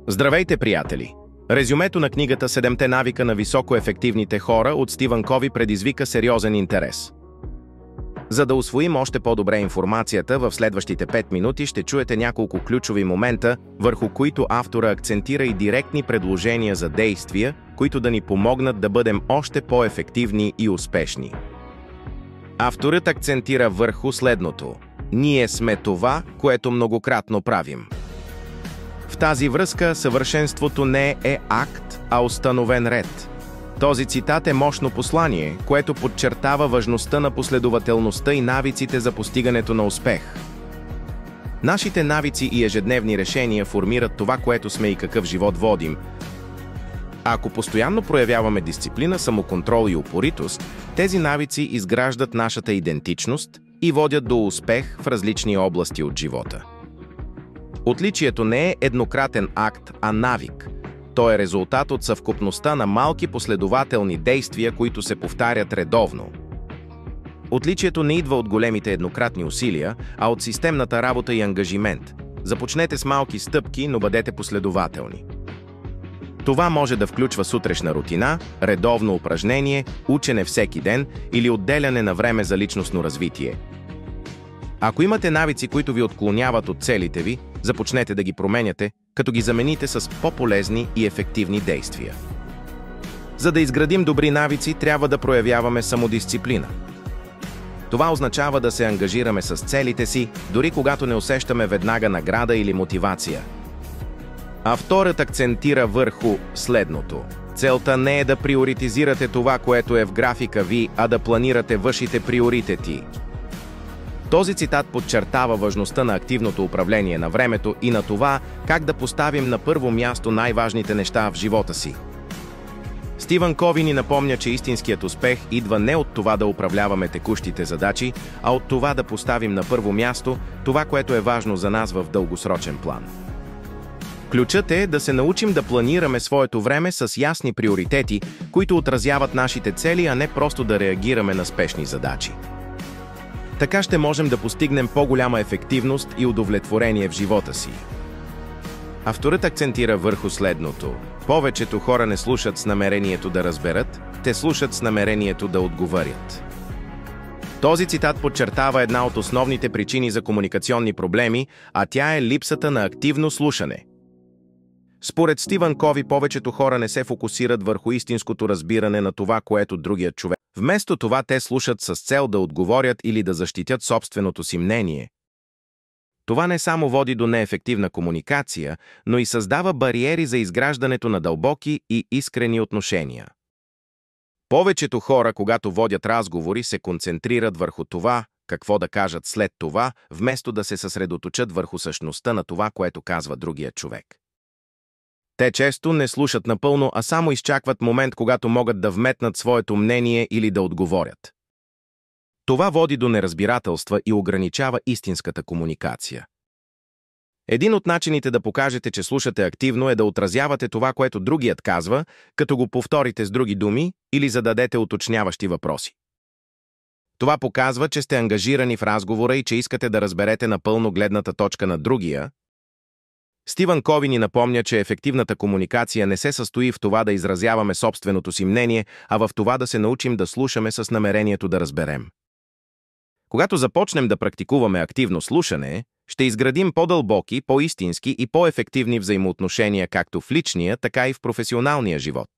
Здравейте, приятели! Резюмето на книгата «Седемте навика на високоефективните хора» от Стивън Кови предизвика сериозен интерес. За да усвоим още по-добре информацията, в следващите 5 минути ще чуете няколко ключови момента, върху които автора акцентира и директни предложения за действия, които да ни помогнат да бъдем още по-ефективни и успешни. Авторът акцентира върху следното: ние сме това, което многократно правим. В тази връзка съвършенството не е акт, а установен ред. Този цитат е мощно послание, което подчертава важността на последователността и навиците за постигането на успех. Нашите навици и ежедневни решения формират това, което сме и какъв живот водим. Ако постоянно проявяваме дисциплина, самоконтрол и упоритост, тези навици изграждат нашата идентичност и водят до успех в различни области от живота. Отличието не е еднократен акт, а навик. То е резултат от съвкупността на малки последователни действия, които се повтарят редовно. Отличието не идва от големите еднократни усилия, а от системната работа и ангажимент. Започнете с малки стъпки, но бъдете последователни. Това може да включва сутрешна рутина, редовно упражнение, учене всеки ден или отделяне на време за личностно развитие. Ако имате навици, които ви отклоняват от целите ви, започнете да ги променяте, като ги замените с по-полезни и ефективни действия. За да изградим добри навици, трябва да проявяваме самодисциплина. Това означава да се ангажираме с целите си, дори когато не усещаме веднага награда или мотивация. Авторът акцентира върху следното: целта не е да приоритизирате това, което е в графика ви, а да планирате вашите приоритети. Този цитат подчертава важността на активното управление на времето и на това, как да поставим на първо място най-важните неща в живота си. Стивън Кови ни напомня, че истинският успех идва не от това да управляваме текущите задачи, а от това да поставим на първо място това, което е важно за нас в дългосрочен план. Ключът е да се научим да планираме своето време с ясни приоритети, които отразяват нашите цели, а не просто да реагираме на спешни задачи. Така ще можем да постигнем по-голяма ефективност и удовлетворение в живота си. Авторът акцентира върху следното: повечето хора не слушат с намерението да разберат, те слушат с намерението да отговорят. Този цитат подчертава една от основните причини за комуникационни проблеми, а тя е липсата на активно слушане. Според Стивън Кови, повечето хора не се фокусират върху истинското разбиране на това, което другият човек. Вместо това те слушат с цел да отговорят или да защитят собственото си мнение. Това не само води до неефективна комуникация, но и създава бариери за изграждането на дълбоки и искрени отношения. Повечето хора, когато водят разговори, се концентрират върху това, какво да кажат след това, вместо да се съсредоточат върху същността на това, което казва другия човек. Те често не слушат напълно, а само изчакват момент, когато могат да вметнат своето мнение или да отговорят. Това води до неразбирателства и ограничава истинската комуникация. Един от начините да покажете, че слушате активно, е да отразявате това, което другият казва, като го повторите с други думи или зададете уточняващи въпроси. Това показва, че сте ангажирани в разговора и че искате да разберете напълно гледната точка на другия. Стивън Кови ни напомня, че ефективната комуникация не се състои в това да изразяваме собственото си мнение, а в това да се научим да слушаме с намерението да разберем. Когато започнем да практикуваме активно слушане, ще изградим по-дълбоки, по-истински и по-ефективни взаимоотношения както в личния, така и в професионалния живот.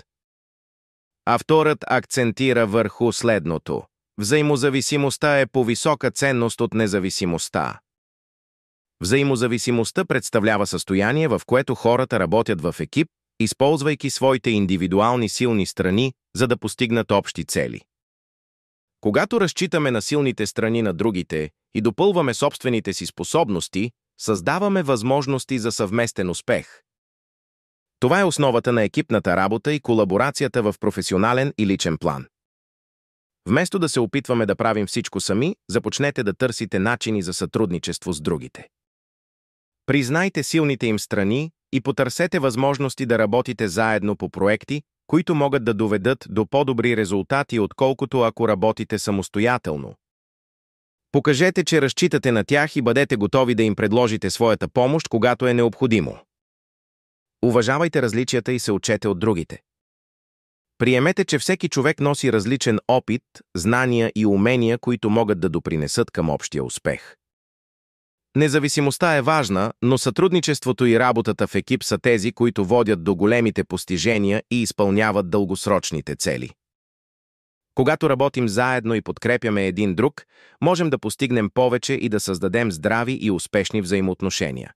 Авторът акцентира върху следното: взаимозависимостта е по-висока ценност от независимостта. Взаимозависимостта представлява състояние, в което хората работят в екип, използвайки своите индивидуални силни страни, за да постигнат общи цели. Когато разчитаме на силните страни на другите и допълваме собствените си способности, създаваме възможности за съвместен успех. Това е основата на екипната работа и колаборацията в професионален и личен план. Вместо да се опитваме да правим всичко сами, започнете да търсите начини за сътрудничество с другите. Признайте силните им страни и потърсете възможности да работите заедно по проекти, които могат да доведат до по-добри резултати, отколкото ако работите самостоятелно. Покажете, че разчитате на тях и бъдете готови да им предложите своята помощ, когато е необходимо. Уважавайте различията и се учете от другите. Приемете, че всеки човек носи различен опит, знания и умения, които могат да допринесат към общия успех. Независимостта е важна, но сътрудничеството и работата в екип са тези, които водят до големите постижения и изпълняват дългосрочните цели. Когато работим заедно и подкрепяме един друг, можем да постигнем повече и да създадем здрави и успешни взаимоотношения.